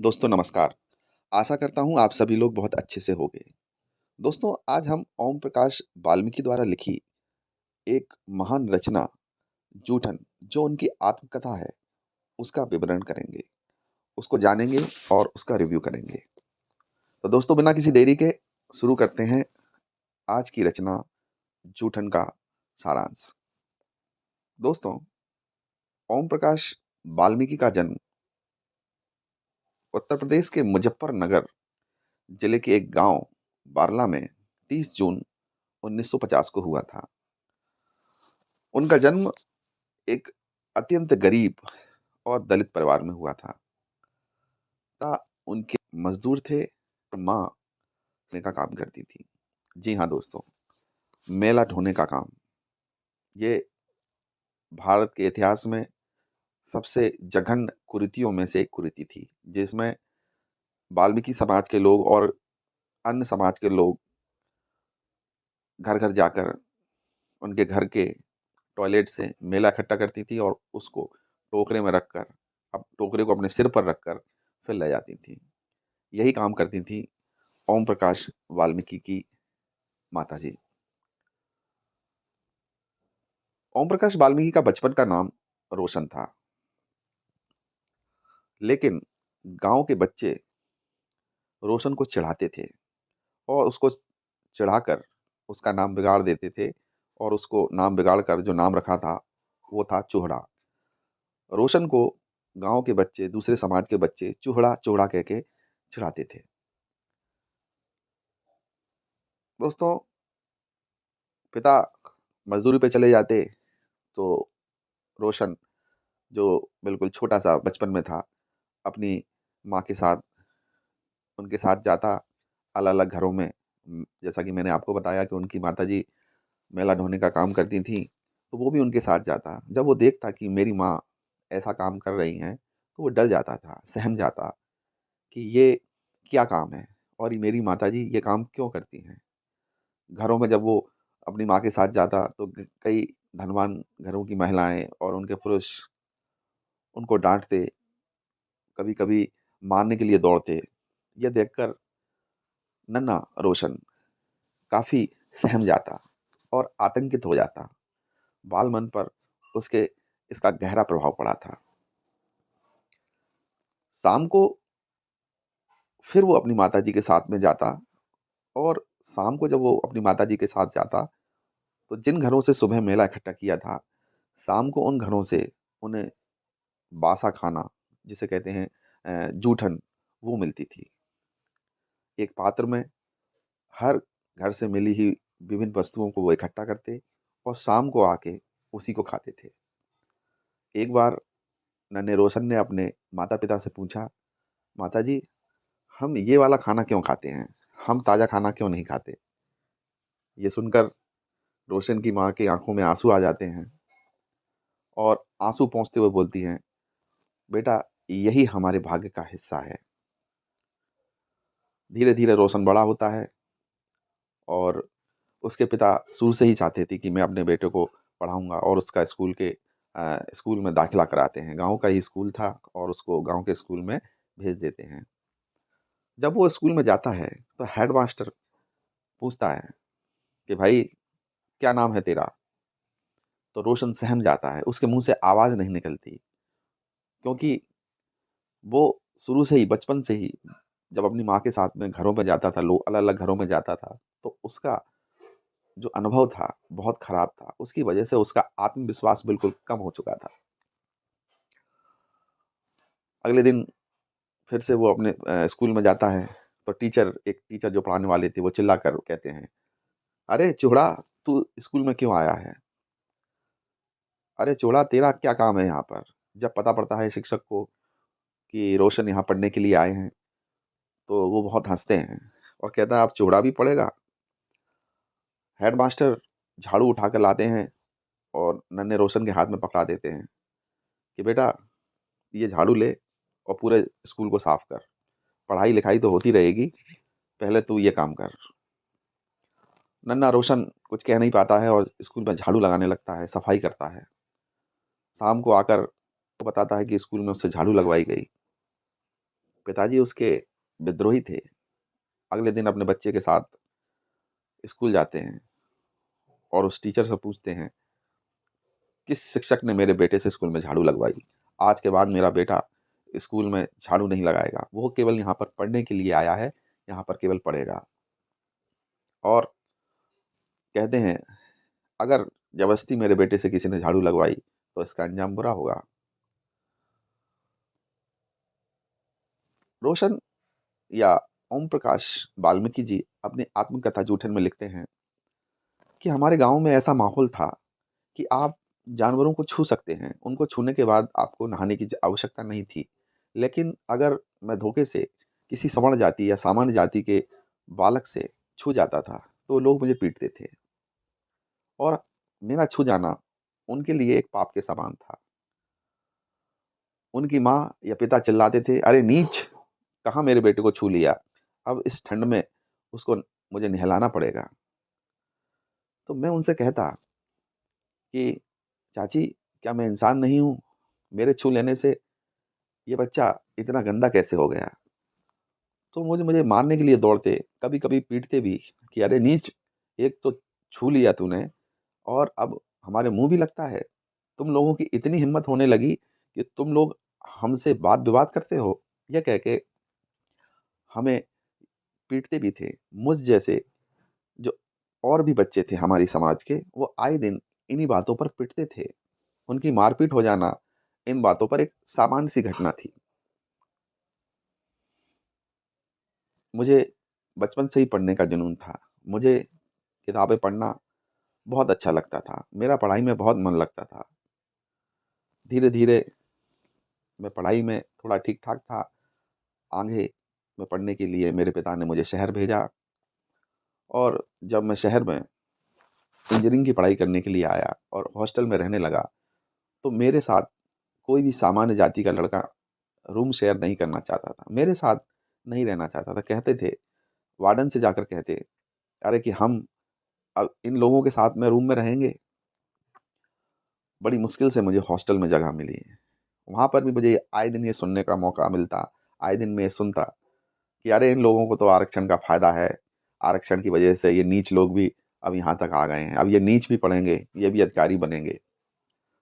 दोस्तों नमस्कार। आशा करता हूँ आप सभी लोग बहुत अच्छे से होंगे। दोस्तों आज हम ओम प्रकाश वाल्मीकि द्वारा लिखी एक महान रचना जूठन जो उनकी आत्मकथा है उसका विवरण करेंगे, उसको जानेंगे और उसका रिव्यू करेंगे। तो दोस्तों बिना किसी देरी के शुरू करते हैं आज की रचना जूठन का सारांश। दोस्तों ओम प्रकाश वाल्मीकि का जन्म उत्तर प्रदेश के मुजफ्फरनगर जिले के एक गांव बारला में 30 जून 1950 को हुआ था। उनका जन्म एक अत्यंत गरीब और दलित परिवार में हुआ था। पिता उनके मजदूर थे और माँ ने का काम करती थी। जी हाँ दोस्तों, मेला ढोने का काम ये भारत के इतिहास में सबसे जघन्य कुरीतियों में से एक कुरीति थी, जिसमें वाल्मीकि समाज के लोग और अन्य समाज के लोग घर घर जाकर उनके घर के टॉयलेट से मेला इकट्ठा करती थी और उसको टोकरे में रखकर, अब टोकरे को अपने सिर पर रखकर फिर ले जाती थी। यही काम करती थी ओम प्रकाश वाल्मीकि की माताजी। ओम प्रकाश वाल्मीकि का बचपन का नाम रोशन था, लेकिन गांव के बच्चे रोशन को चिढ़ाते थे और उसको चिढ़ाकर उसका नाम बिगाड़ देते थे और उसको नाम बिगाड़ कर जो नाम रखा था वो था चूहड़ा। रोशन को गांव के बच्चे, दूसरे समाज के बच्चे चूहड़ा चूहड़ा कह के चिढ़ाते थे। दोस्तों पिता मजदूरी पे चले जाते तो रोशन जो बिल्कुल छोटा सा बचपन में था, अपनी माँ के साथ उनके साथ जाता अलग-अलग घरों में। जैसा कि मैंने आपको बताया कि उनकी माताजी मेला ढोने का काम करती थीं, तो वो भी उनके साथ जाता। जब वो देखता कि मेरी माँ ऐसा काम कर रही हैं, तो वो डर जाता था, सहम जाता कि ये क्या काम है और ये मेरी माताजी ये काम क्यों करती हैं। घरों में जब वो अपनी माँ के साथ जाता तो कई धनवान घरों की महिलाएँ और उनके पुरुष उनको डाँटते, कभी-कभी मारने के लिए दौड़ते। ये देखकर नन्हा रोशन काफ़ी सहम जाता और आतंकित हो जाता। बाल-मन पर उसके इसका गहरा प्रभाव पड़ा था। शाम को फिर वो अपनी माताजी के साथ में जाता और शाम को जब वो अपनी माताजी के साथ जाता, तो जिन घरों से सुबह मेला इकट्ठा किया था, शाम को उन घरों से उन्हें बासा खाना जिसे कहते हैं जूठन, वो मिलती थी। एक पात्र में हर घर से मिली हुई विभिन्न वस्तुओं को वो इकट्ठा करते और शाम को आके उसी को खाते थे। एक बार नन्हे रोशन ने अपने माता-पिता से पूछा, "माताजी, हम ये वाला खाना क्यों खाते हैं? हम ताज़ा खाना क्यों नहीं खाते?" ये सुनकर रोशन की माँ की आँखों में आँसू आ जाते हैं और आँसू पोंछते हुए बोलती हैं, "बेटा, यही हमारे भाग्य का हिस्सा है।" धीरे-धीरे रोशन बड़ा होता है और उसके पिता शुरू से ही चाहते थे कि मैं अपने बेटे को पढ़ाऊँगा और उसका स्कूल में दाखिला कराते हैं। गाँव का ही स्कूल था और उसको गाँव के स्कूल में भेज देते हैं। जब वो स्कूल में जाता है, तो हेडमास्टर पूछता है कि, "भाई, क्या नाम है तेरा?" तो रोशन सहम जाता है, उसके मुँह से आवाज़ नहीं निकलती क्योंकि वो शुरू से ही, बचपन से ही जब अपनी माँ के साथ में घरों में जाता था, लोग अलग-अलग घरों में जाता था, तो उसका जो अनुभव था, बहुत खराब था। उसकी वजह से उसका आत्मविश्वास बिल्कुल कम हो चुका था। अगले दिन फिर से वो अपने स्कूल में जाता है, तो एक टीचर जो पढ़ाने वाले थे, वो चिल्लाकर कहते हैं, "अरे चूड़ा, तू स्कूल में क्यों आया है? अरे चूड़ा, तेरा क्या काम है यहाँ पर?" जब पता पड़ता है शिक्षक को कि रोशन यहाँ पढ़ने के लिए आए हैं, तो वो बहुत हँसते हैं और कहता है, "अब चूड़ा भी पड़ेगा?" हेडमास्टर झाड़ू उठा कर लाते हैं और नन्हे रोशन के हाथ में पकड़ा देते हैं कि, "बेटा, ये झाड़ू ले और पूरे स्कूल को साफ कर। पढ़ाई-लिखाई तो होती रहेगी, पहले तू ये काम कर।" नन्हा रोशन कुछ कह नहीं पाता है और स्कूल में झाड़ू लगाने लगता है, सफाई करता है। शाम को आकर वो बताता है कि स्कूल में उससे झाड़ू लगवाई गई। पिताजी उसके विद्रोही थे। अगले दिन अपने बच्चे के साथ स्कूल जाते हैं और उस टीचर से पूछते हैं, "किस शिक्षक ने मेरे बेटे से स्कूल में झाड़ू लगवाई? आज के बाद मेरा बेटा स्कूल में झाड़ू नहीं लगाएगा। वो केवल यहाँ पर पढ़ने के लिए आया है, यहाँ पर केवल पढ़ेगा।" और कहते हैं, "अगर ज़बरदस्ती मेरे बेटे से किसी ने झाड़ू लगवाई, तो इसका अंजाम बुरा होगा।" रोशन या ओम प्रकाश वाल्मीकि जी अपनी आत्मकथा जूठन में लिखते हैं कि हमारे गाँव में ऐसा माहौल था कि आप जानवरों को छू सकते हैं, उनको छूने के बाद आपको नहाने की आवश्यकता नहीं थी। लेकिन अगर मैं धोखे से किसी सवर्ण जाति या सामान्य जाति के बालक से छू जाता था, तो लोग मुझे पीटते थे और मेरा छू जाना उनके लिए एक पाप के समान था। उनकी माँ या पिता चिल्लाते थे, "अरे नीच! कहाँ मेरे बेटे को छू लिया? अब इस ठंड में उसको मुझे नहलाना पड़ेगा।" तो मैं उनसे कहता कि, "चाची, क्या मैं इंसान नहीं हूँ? मेरे छू लेने से ये बच्चा इतना गंदा कैसे हो गया?" तो मुझे मुझे मारने के लिए दौड़ते, कभी-कभी पीटते भी कि, "अरे नीच! एक तो छू लिया तूने और अब हमारे मुँह भी लगता है। तुम लोगों की इतनी हिम्मत होने लगी कि तुम लोग हमसे वाद-विवाद करते हो?" ये कह के हमें पीटते भी थे। मुझ जैसे जो और भी बच्चे थे हमारी समाज के, वो आए दिन इन्हीं बातों पर पिटते थे। उनकी मारपीट हो जाना इन बातों पर एक सामान्य सी घटना थी। मुझे बचपन से ही पढ़ने का जुनून था। मुझे किताबें पढ़ना बहुत अच्छा लगता था। मेरा पढ़ाई में बहुत मन लगता था। धीरे-धीरे मैं पढ़ाई में थोड़ा ठीक-ठाक था। आगे मैं पढ़ने के लिए मेरे पिता ने मुझे शहर भेजा और जब मैं शहर में इंजीनियरिंग की पढ़ाई करने के लिए आया और हॉस्टल में रहने लगा, तो मेरे साथ कोई भी सामान्य जाति का लड़का रूम शेयर नहीं करना चाहता था। मेरे साथ नहीं रहना चाहता था। कहते थे, वार्डन से जाकर कहते, "अरे कि हम अब इन लोगों के साथ में रूम में रहेंगे?" बड़ी मुश्किल से मुझे हॉस्टल में जगह मिली। वहाँ पर भी मुझे आए दिन ये सुनने का मौका मिलता, आए दिन मैं ये सुनता कि अरे इन लोगों को तो आरक्षण का फ़ायदा है। आरक्षण की वजह से ये नीच लोग भी अब यहाँ तक आ गए हैं। अब ये नीच भी पढ़ेंगे, ये भी अधिकारी बनेंगे।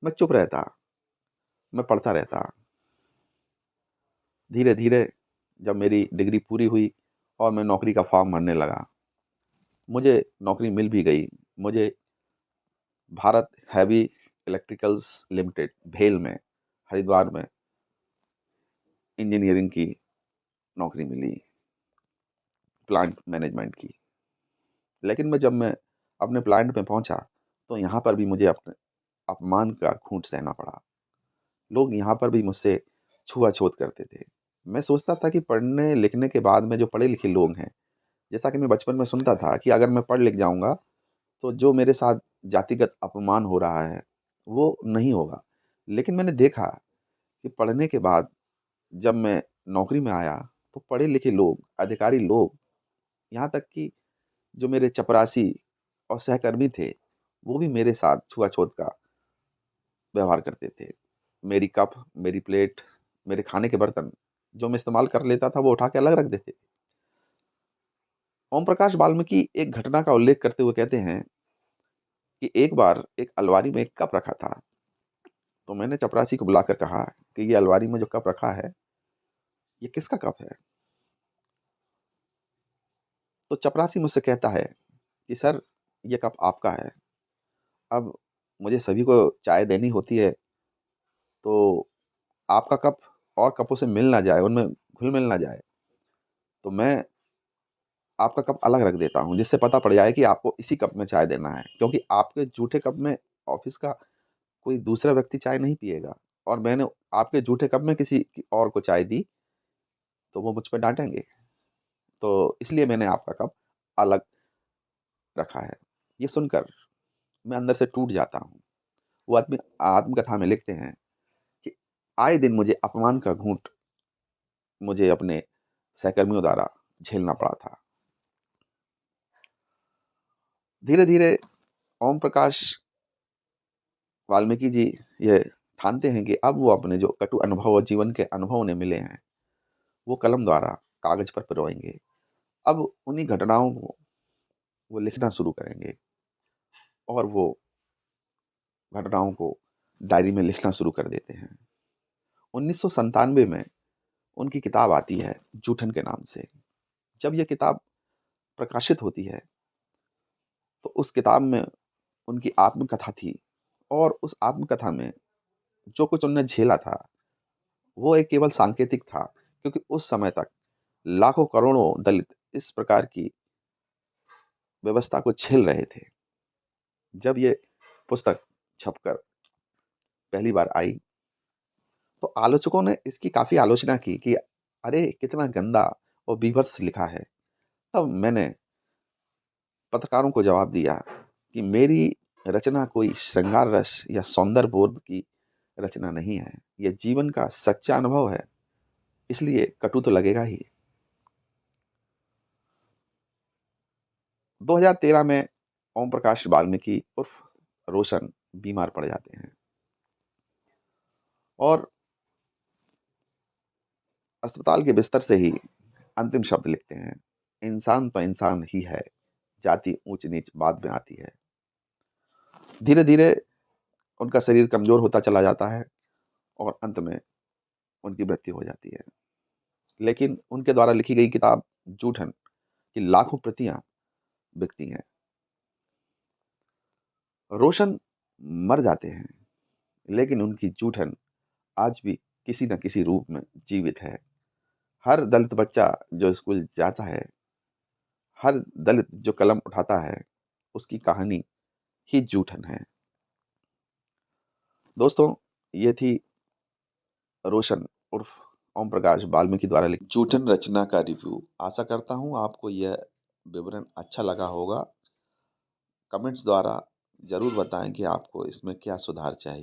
मैं चुप रहता, मैं पढ़ता रहता। धीरे-धीरे जब मेरी डिग्री पूरी हुई और मैं नौकरी का फ़ॉर्म भरने लगा, मुझे नौकरी मिल भी गई। मुझे भारत हेवी इलेक्ट्रिकल्स लिमिटेड भेल में, हरिद्वार में इंजीनियरिंग की नौकरी मिली, प्लांट मैनेजमेंट की। लेकिन जब मैं अपने प्लांट में पहुँचा, तो यहाँ पर भी मुझे अपने अपमान का घूँट सहना पड़ा। लोग यहाँ पर भी मुझसे छुआ-छूत करते थे। मैं सोचता था कि पढ़ने-लिखने के बाद में जो पढ़े-लिखे लोग हैं, जैसा कि मैं बचपन में सुनता था कि अगर मैं पढ़-लिख जाऊँगा, तो जो मेरे साथ जातिगत अपमान हो रहा है, वो नहीं होगा। लेकिन मैंने देखा कि पढ़ने के बाद जब मैं नौकरी में आया, तो पढ़े-लिखे लोग, अधिकारी लोग, यहाँ तक कि जो मेरे चपरासी और सहकर्मी थे, वो भी मेरे साथ छुआ-छूत का व्यवहार करते थे। मेरी कप, मेरी प्लेट, मेरे खाने के बर्तन जो मैं इस्तेमाल कर लेता था, वो उठा के अलग रख देते थे। ओम प्रकाश वाल्मीकि एक घटना का उल्लेख करते हुए कहते हैं कि एक बार एक अलमारी में एक कप रखा था, तो मैंने चपरासी को बुलाकर कहा कि ये अलमारी में जो कप रखा है, ये किसका कप है? तो चपरासी मुझसे कहता है कि सर, ये कप आपका है। अब मुझे सभी को चाय देनी होती है, तो आपका कप और कपों से मिल ना जाए, उनमें घुल-मिल ना जाए, तो मैं आपका कप अलग रख देता हूँ, जिससे पता पड़ जाए कि आपको इसी कप में चाय देना है। क्योंकि आपके जूठे कप में ऑफ़िस का कोई दूसरा व्यक्ति चाय नहीं पिएगा और मैंने आपके जूठे कप में किसी और को चाय दी, तो वो मुझ पे डाँटेंगे। तो इसलिए मैंने आपका कप अलग रखा है। ये सुनकर मैं अंदर से टूट जाता हूँ। वो आदमी आत्मकथा में लिखते हैं कि आए दिन मुझे अपमान का घूँट मुझे अपने सहकर्मियों द्वारा झेलना पड़ा था। धीरे-धीरे ओम प्रकाश वाल्मीकि जी ये ठानते हैं कि अब वो अपने जो कटु अनुभव और जीवन के अनुभव उन्हें मिले हैं, वो कलम द्वारा कागज़ पर पिरोएँगे। अब उन्हीं घटनाओं को वो लिखना शुरू करेंगे और वो घटनाओं को डायरी में लिखना शुरू कर देते हैं। 1997 में उनकी किताब आती है जूठन के नाम से। जब ये किताब प्रकाशित होती है, तो उस किताब में उनकी आत्मकथा थी और उस आत्मकथा में जो कुछ उन्होंने झेला था, वो एक केवल सांकेतिक था, क्योंकि उस समय तक लाखों करोड़ों दलित इस प्रकार की व्यवस्था को झेल रहे थे। जब ये पुस्तक छपकर पहली बार आई, तो आलोचकों ने इसकी काफ़ी आलोचना की कि अरे! कितना गंदा और बीभत्स लिखा है। तब मैंने पत्रकारों को जवाब दिया कि मेरी रचना कोई श्रृंगार रस या सौंदर्य बोध की रचना नहीं है। ये जीवन का सच्चा अनुभव है, इसलिए कटु तो लगेगा ही। 2013 में ओम प्रकाश वाल्मीकि उर्फ रोशन बीमार पड़ जाते हैं और अस्पताल के बिस्तर से ही अंतिम शब्द लिखते हैं, इंसान तो इंसान ही है, जाति ऊँच-नीच बाद में आती है। धीरे-धीरे उनका शरीर कमज़ोर होता चला जाता है और अंत में उनकी मृत्यु हो जाती है। लेकिन उनके द्वारा लिखी गई किताब जूठन की लाखों प्रतियाँ बिकती हैं। रोशन मर जाते हैं, लेकिन उनकी जूठन आज भी किसी न किसी रूप में जीवित है। हर दलित बच्चा जो स्कूल जाता है, हर दलित जो कलम उठाता है, उसकी कहानी ही जूठन है। दोस्तों, ये थी रोशन उर्फ ओम प्रकाश वाल्मीकि द्वारा लिखी जूठन रचना का रिव्यू। आशा करता हूँ आपको यह विवरण अच्छा लगा होगा। कमेंट्स द्वारा ज़रूर बताएँ कि आपको इसमें क्या सुधार चाहिए।